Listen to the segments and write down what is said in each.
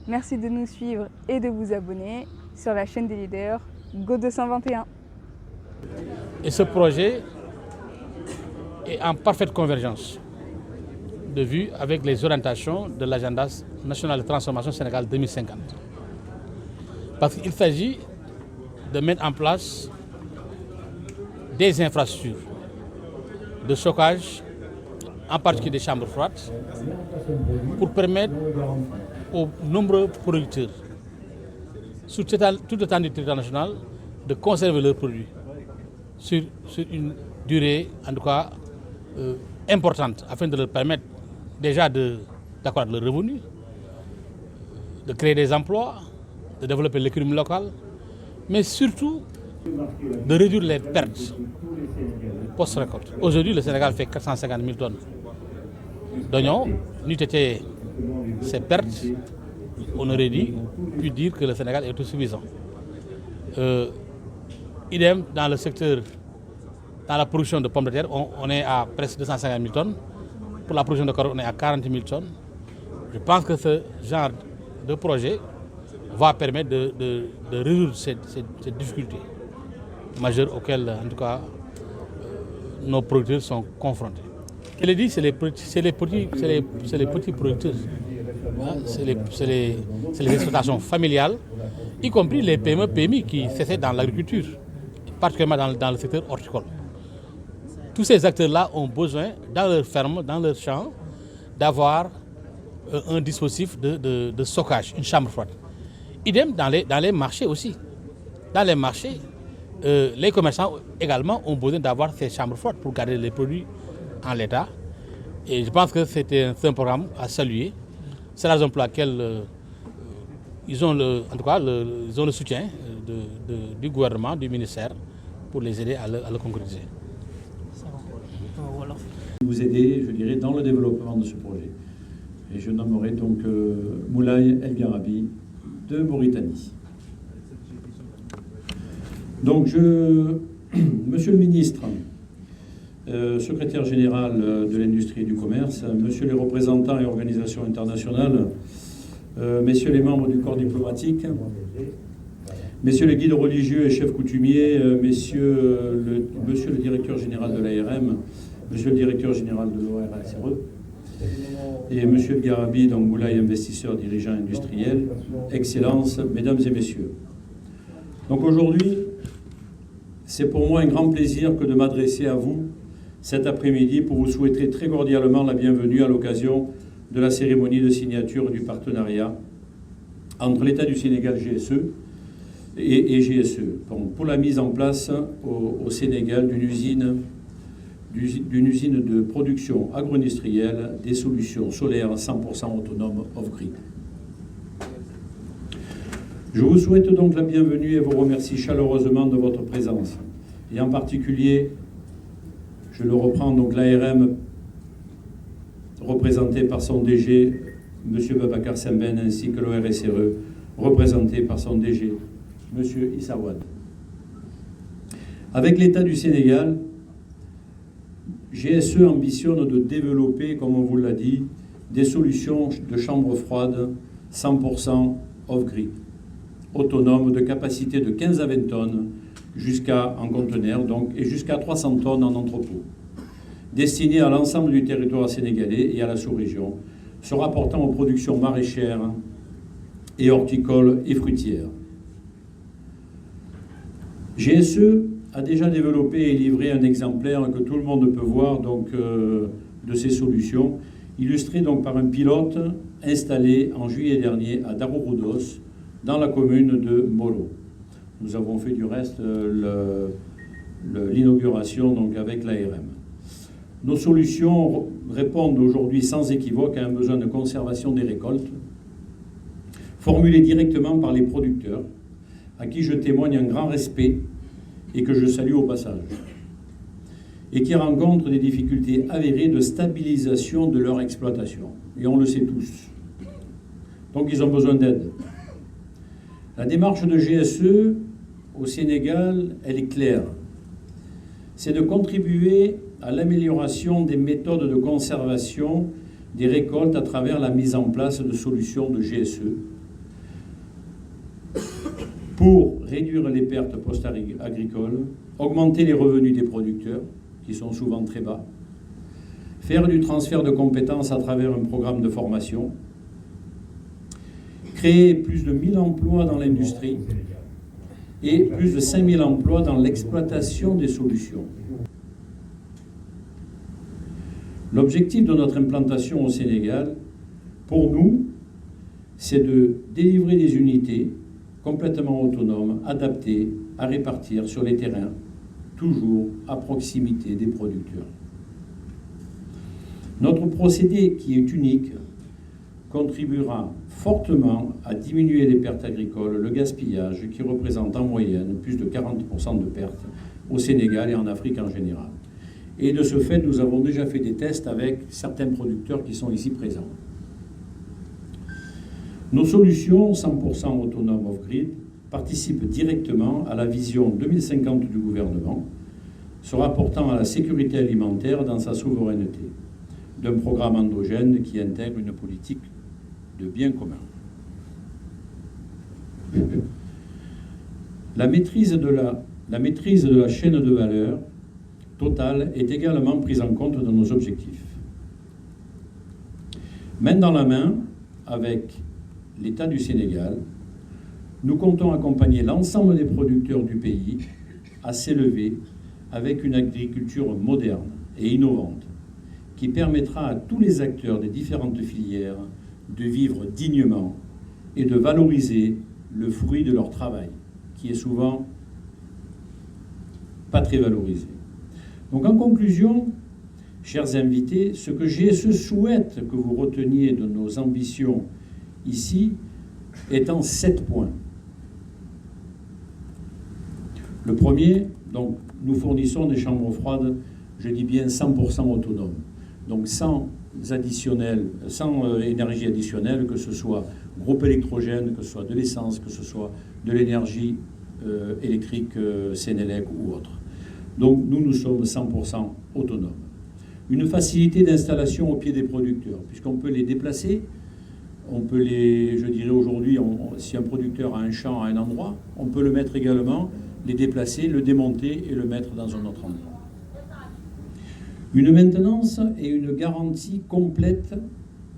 Merci de nous suivre et de vous abonner sur la chaîne des leaders Go 221. Et ce projet est en parfaite convergence de vue avec les orientations de l'agenda national de transformation Sénégal 2050. Parce qu'il s'agit de mettre en place des infrastructures de stockage, en particulier des chambres froides, pour permettre aux nombreux producteurs sur tout l'étendue du territoire national de conserver leurs produits sur une durée, en tout cas, importante, afin de leur permettre déjà d'accroître leurs revenus, de créer des emplois, de développer l'économie locale, mais surtout de réduire les pertes post-récolte. Aujourd'hui, le Sénégal fait 450 000 tonnes d'oignons. N'eût été ces pertes, on aurait pu dire que le Sénégal est autosuffisant. Idem dans le secteur, dans la production de pommes de terre, on est à presque 250 000 tonnes. Pour la production de carottes, on est à 40 000 tonnes. Je pense que ce genre de projet va permettre de résoudre ces difficultés majeures auxquelles, en tout cas, nos producteurs sont confrontés. Je l'ai dit, c'est les petits producteurs, c'est les exploitations familiales, y compris les PME, PMI qui s'essaient dans l'agriculture, particulièrement dans le secteur horticole. Tous ces acteurs-là ont besoin, dans leurs fermes, dans leurs champs, d'avoir un dispositif de stockage, une chambre froide. Idem dans les marchés aussi. Dans les marchés, les commerçants également ont besoin d'avoir ces chambres froides pour garder les produits en l'état. Et je pense que c'est un programme à saluer. C'est la raison pour laquelle ils ont le soutien du gouvernement, du ministère, pour les aider à le concrétiser. Vous aider, je dirais, dans le développement de ce projet. Et je nommerai donc Moulay El Gharabi de Mauritanie. Donc Monsieur le ministre, secrétaire général de l'industrie et du commerce, monsieur les représentants et organisations internationales, messieurs les membres du corps diplomatique, messieurs les guides religieux et chefs coutumiers, monsieur le directeur général de l'ARM, monsieur le directeur général de l'ORSRE, et monsieur El Gharabi, donc Moulay, investisseur, dirigeant industriel, Excellences, mesdames et messieurs. Donc aujourd'hui, c'est pour moi un grand plaisir que de m'adresser à vous cet après-midi pour vous souhaiter très cordialement la bienvenue à l'occasion de la cérémonie de signature du partenariat entre l'État du Sénégal GSE et GSE pour la mise en place au Sénégal d'une usine de production agro-industrielle des solutions solaires 100% autonomes off-grid. Je vous souhaite donc la bienvenue et vous remercie chaleureusement de votre présence. Et en particulier, je le reprends, donc l'ARM, représenté par son DG, M. Babacar Semben, ainsi que l'ORSRE, représenté par son DG, M. Issa Wade. Avec l'État du Sénégal, GSE ambitionne de développer, comme on vous l'a dit, des solutions de chambres froides 100% off-grid, autonomes de capacité de 15 à 20 tonnes en conteneur, et jusqu'à 300 tonnes en entrepôt, destinées à l'ensemble du territoire sénégalais et à la sous-région, se rapportant aux productions maraîchères et horticoles et fruitières. GSE a déjà développé et livré un exemplaire que tout le monde peut voir de ces solutions, illustré donc par un pilote installé en juillet dernier à Darouroudos, dans la commune de Mbolo. Nous avons fait du reste l'inauguration donc avec l'ARM. Nos solutions répondent aujourd'hui sans équivoque à un besoin de conservation des récoltes, formulé directement par les producteurs, à qui je témoigne un grand respect et que je salue au passage, et qui rencontrent des difficultés avérées de stabilisation de leur exploitation. Et on le sait tous. Donc ils ont besoin d'aide. La démarche de GSE au Sénégal, elle est claire. C'est de contribuer à l'amélioration des méthodes de conservation des récoltes à travers la mise en place de solutions de GSE pour réduire les pertes post-agricoles, augmenter les revenus des producteurs, qui sont souvent très bas, faire du transfert de compétences à travers un programme de formation, créer plus de 1000 emplois dans l'industrie et plus de 5000 emplois dans l'exploitation des solutions. L'objectif de notre implantation au Sénégal, pour nous, c'est de délivrer des unités complètement autonomes, adaptées à répartir sur les terrains, toujours à proximité des producteurs. Notre procédé, qui est unique, contribuera fortement à diminuer les pertes agricoles, le gaspillage, qui représente en moyenne plus de 40% de pertes au Sénégal et en Afrique en général. Et de ce fait, nous avons déjà fait des tests avec certains producteurs qui sont ici présents. Nos solutions 100% autonomes off-grid participent directement à la vision 2050 du gouvernement, se rapportant à la sécurité alimentaire dans sa souveraineté, d'un programme endogène qui intègre une politique de bien commun. La maîtrise de la chaîne de valeur totale est également prise en compte dans nos objectifs. Main dans la main avec l'État du Sénégal, nous comptons accompagner l'ensemble des producteurs du pays à s'élever avec une agriculture moderne et innovante qui permettra à tous les acteurs des différentes filières de vivre dignement et de valoriser le fruit de leur travail, qui est souvent pas très valorisé. Donc en conclusion, chers invités, ce que GSE souhaite que vous reteniez de nos ambitions ici est en 7 points. Le premier, donc, nous fournissons des chambres froides, je dis bien 100% autonomes. Donc sans énergie additionnelle, que ce soit groupe électrogène, que ce soit de l'essence, que ce soit de l'énergie électrique Sénélec ou autre. Donc nous sommes 100% autonomes. Une facilité d'installation au pied des producteurs, puisqu'on peut les déplacer, on peut je dirais aujourd'hui, si un producteur a un champ à un endroit, on peut le mettre également, les déplacer, le démonter et le mettre dans un autre endroit. Une maintenance et une garantie complète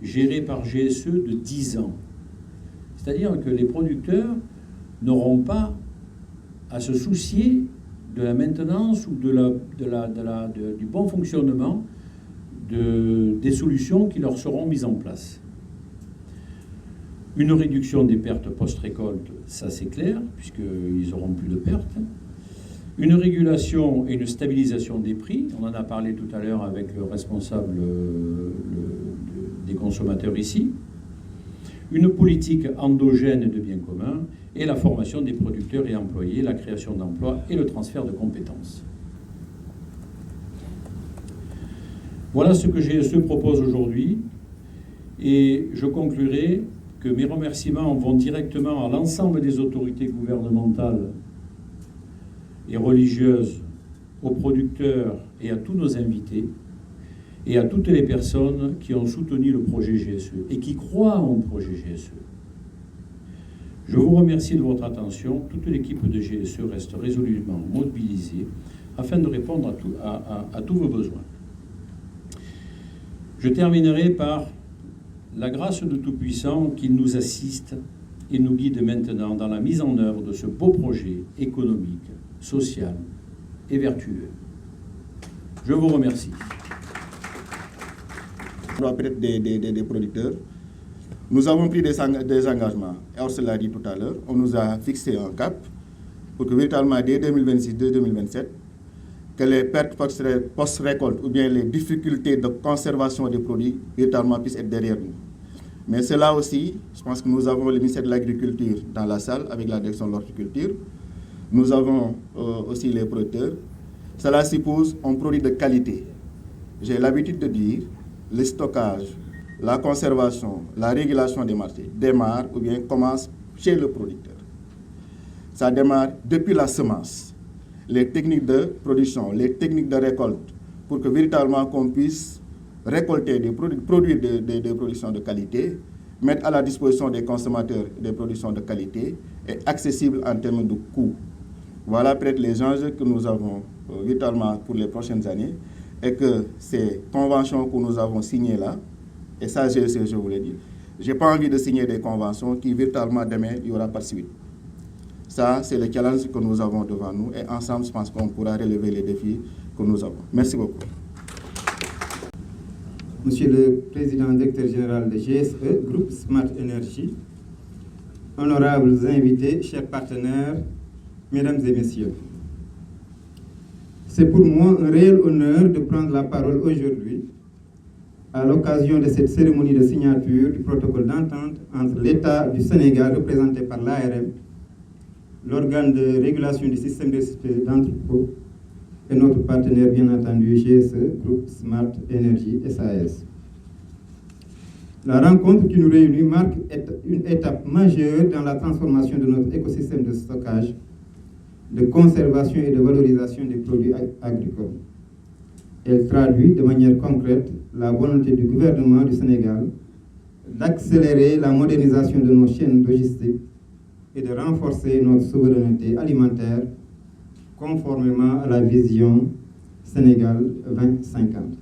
gérée par GSE de 10 ans. C'est-à-dire que les producteurs n'auront pas à se soucier de la maintenance ou du bon fonctionnement des solutions qui leur seront mises en place. Une réduction des pertes post-récolte, ça c'est clair, puisqu'ils n'auront plus de pertes. Une régulation et une stabilisation des prix, on en a parlé tout à l'heure avec le responsable des consommateurs ici. Une politique endogène de biens communs et la formation des producteurs et employés, la création d'emplois et le transfert de compétences. Voilà ce que GSE propose aujourd'hui et je conclurai que mes remerciements vont directement à l'ensemble des autorités gouvernementales et religieuses, aux producteurs et à tous nos invités et à toutes les personnes qui ont soutenu le projet GSE et qui croient au projet GSE. Je vous remercie de votre attention. Toute l'équipe de GSE reste résolument mobilisée afin de répondre à tous vos besoins. Je terminerai par la grâce de Tout-Puissant qui nous assiste et nous guide maintenant dans la mise en œuvre de ce beau projet économique, social et vertueux. Je vous remercie. Peut-être des producteurs. Nous avons pris des engagements. Et on se l'a dit tout à l'heure, on nous a fixé un cap pour que véritablement dès 2026-2027, que les pertes post-récolte ou bien les difficultés de conservation des produits véritablement puissent être derrière nous. Mais cela aussi, je pense que nous avons le ministère de l'Agriculture dans la salle avec la direction de l'horticulture. Nous avons aussi les producteurs. Cela suppose un produit de qualité. J'ai l'habitude de dire, le stockage, la conservation, la régulation des marchés démarre ou bien commence chez le producteur. Ça démarre depuis la semence, les techniques de production, les techniques de récolte, pour que véritablement qu'on puisse récolter des produits, produire des productions de qualité, mettre à la disposition des consommateurs des productions de qualité et accessibles en termes de coût. Voilà peut-être les enjeux que nous avons véritablement pour les prochaines années et que ces conventions que nous avons signées là, et ça je vous l'ai dit, je n'ai pas envie de signer des conventions qui véritablement demain il n'y aura pas de suite. Ça, c'est le challenge que nous avons devant nous et ensemble, je pense qu'on pourra relever les défis que nous avons. Merci beaucoup. Monsieur le Président directeur général de GSE, Groupe Smart Energy, honorables invités, chers partenaires, mesdames et messieurs, c'est pour moi un réel honneur de prendre la parole aujourd'hui à l'occasion de cette cérémonie de signature du protocole d'entente entre l'État du Sénégal, représenté par l'ARM, l'organe de régulation du système de recyclage d'entrepôt, et notre partenaire, bien entendu, GSE, Groupe Smart Energy SAS. La rencontre qui nous réunit marque une étape majeure dans la transformation de notre écosystème de stockage, de conservation et de valorisation des produits agricoles. Elle traduit de manière concrète la volonté du gouvernement du Sénégal d'accélérer la modernisation de nos chaînes logistiques et de renforcer notre souveraineté alimentaire conformément à la vision Sénégal 2050.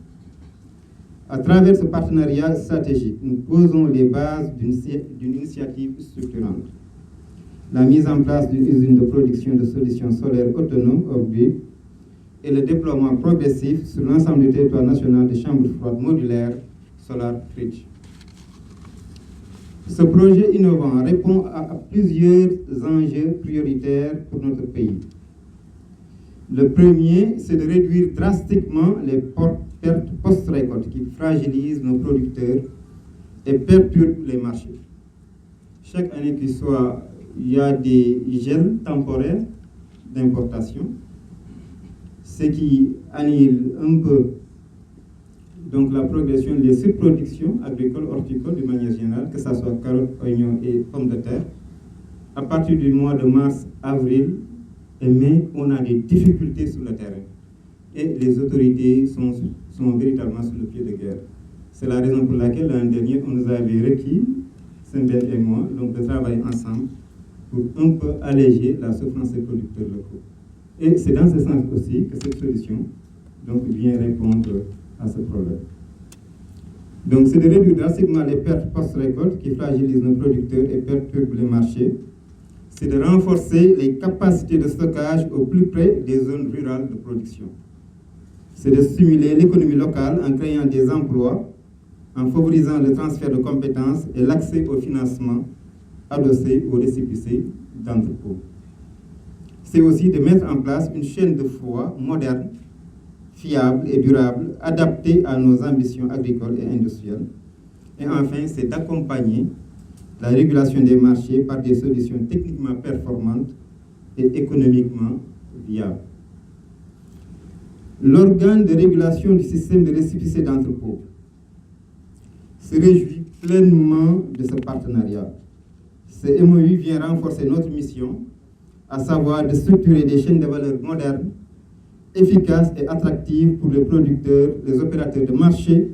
À travers ce partenariat stratégique, nous posons les bases d'une initiative structurante. La mise en place d'une usine de production de solutions solaires autonomes, off-grid, et le déploiement progressif sur l'ensemble du territoire national de chambres froides modulaires Solar Fridge. Ce projet innovant répond à plusieurs enjeux prioritaires pour notre pays. Le premier, c'est de réduire drastiquement les pertes post-récolte qui fragilisent nos producteurs et perturbent les marchés. Chaque année qu'il soit, il y a des gels temporaires d'importation, ce qui annule un peu donc la progression des surproductions agricoles, horticoles de manière générale, que ce soit carottes, oignons et pommes de terre. À partir du mois de mars, avril et mai, on a des difficultés sur le terrain. Et les autorités sont véritablement sur le pied de guerre. C'est la raison pour laquelle l'année dernière, on nous avait requis, Sembène et moi, donc de travailler ensemble pour un peu alléger la souffrance des producteurs locaux. Et c'est dans ce sens aussi que cette solution donc, vient répondre à ce problème. Donc c'est de réduire drastiquement les pertes post-récolte qui fragilisent nos producteurs et perturbent les marchés. C'est de renforcer les capacités de stockage au plus près des zones rurales de production. C'est de stimuler l'économie locale en créant des emplois, en favorisant le transfert de compétences et l'accès au financement adossé aux récépissés d'entrepôts. C'est aussi de mettre en place une chaîne de froid moderne, fiable et durable, adaptée à nos ambitions agricoles et industrielles. Et enfin, c'est d'accompagner la régulation des marchés par des solutions techniquement performantes et économiquement viables. L'organe de régulation du système de récépissé d'entrepôt se réjouit pleinement de ce partenariat. Ce MOU vient renforcer notre mission, à savoir de structurer des chaînes de valeur modernes, efficaces et attractives pour les producteurs, les opérateurs de marché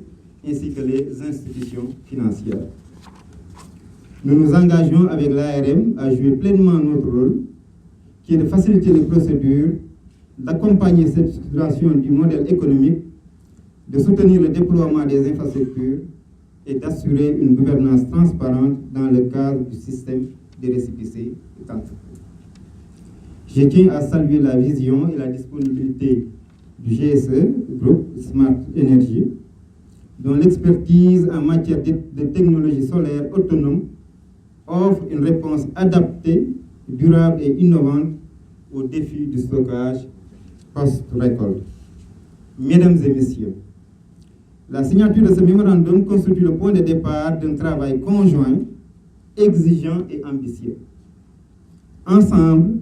ainsi que les institutions financières. Nous nous engageons avec l'ARM à jouer pleinement notre rôle, qui est de faciliter les procédures, d'accompagner cette structuration du modèle économique, de soutenir le déploiement des infrastructures et d'assurer une gouvernance transparente dans le cadre du système des récépissés d'entrepôt. Je tiens à saluer la vision et la disponibilité du GSE, Groupe Smart Energy, dont l'expertise en matière de technologie solaire autonome offre une réponse adaptée, durable et innovante aux défis du stockage post-récolte. Mesdames et messieurs, la signature de ce mémorandum constitue le point de départ d'un travail conjoint, exigeant et ambitieux. Ensemble,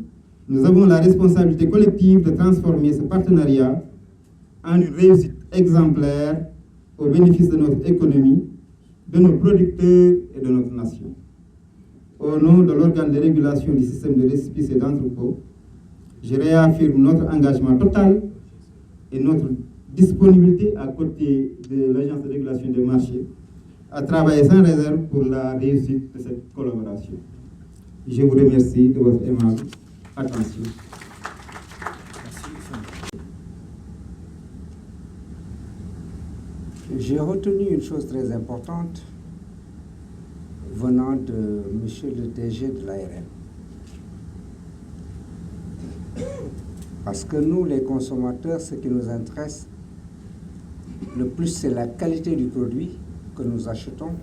nous avons la responsabilité collective de transformer ce partenariat en une réussite exemplaire au bénéfice de notre économie, de nos producteurs et de notre nation. Au nom de l'organe de régulation du système de récépissé d'entrepôt, je réaffirme notre engagement total et notre disponibilité à côté de l'Agence de régulation des marchés à travailler sans réserve pour la réussite de cette collaboration. Je vous remercie de votre aimable attention. J'ai retenu une chose très importante venant de monsieur le DG de l'ARM. Parce que nous, les consommateurs, ce qui nous intéresse le plus, c'est la qualité du produit que nous achetons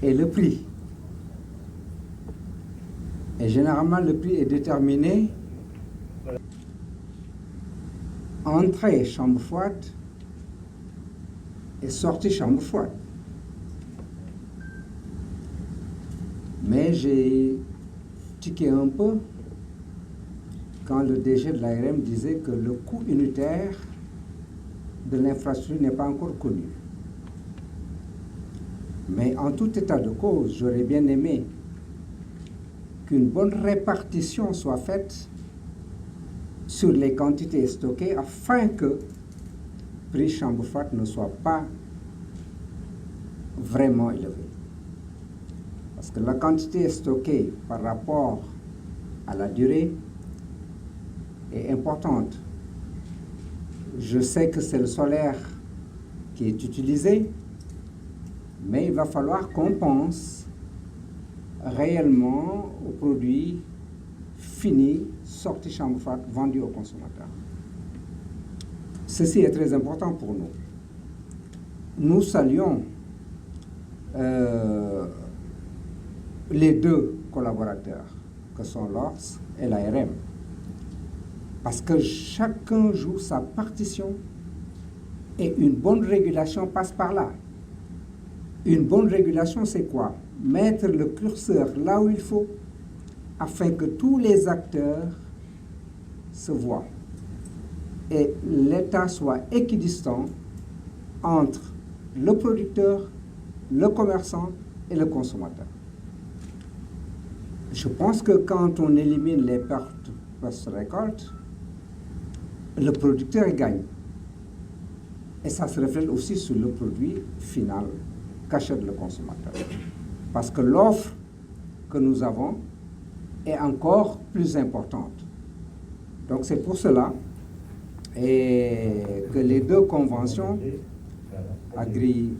et le prix. Et généralement, le prix est déterminé entrée chambre froide et sortie chambre froide. Mais j'ai tiqué un peu quand le DG de l'ARM disait que le coût unitaire de l'infrastructure n'est pas encore connu. Mais en tout état de cause, j'aurais bien aimé qu'une bonne répartition soit faite sur les quantités stockées afin que le prix chambre froide ne soit pas vraiment élevé. Parce que la quantité stockée par rapport à la durée est importante. Je sais que c'est le solaire qui est utilisé, mais il va falloir qu'on pense réellement aux produits finis, sortis chambre froide, vendus aux consommateurs. Ceci est très important pour nous. Nous saluons les deux collaborateurs que sont l'ORS et l'ARM, parce que chacun joue sa partition et une bonne régulation passe par là. Une bonne régulation, c'est quoi? Mettre le curseur là où il faut afin que tous les acteurs se voient et l'État soit équidistant entre le producteur, le commerçant et le consommateur. Je pense que quand on élimine les pertes post-récolte, le producteur gagne. Et ça se reflète aussi sur le produit final qu'achète le consommateur. Parce que l'offre que nous avons est encore plus importante. Donc c'est pour cela que les deux conventions, Agri-Cool,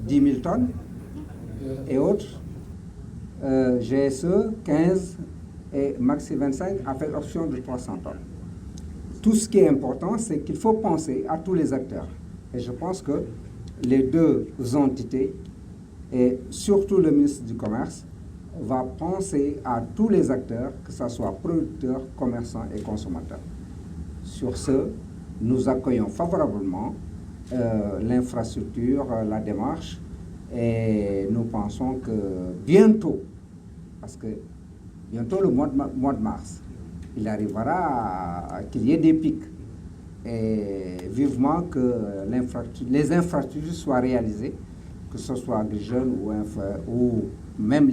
10 000 tonnes, et autres, GSE 15 et Maxi 25 avec option de 300 tonnes. Tout ce qui est important, c'est qu'il faut penser à tous les acteurs. Et je pense que les deux entités, et surtout le ministre du Commerce, va penser à tous les acteurs, que ce soit producteurs, commerçants et consommateurs. Sur ce, nous accueillons favorablement l'infrastructure, la démarche, et nous pensons que bientôt, parce que bientôt le mois de mars, il arrivera qu'il y ait des pics. Et vivement que les infrastructures soient réalisées, que ce soit Agri Jeunes ou même les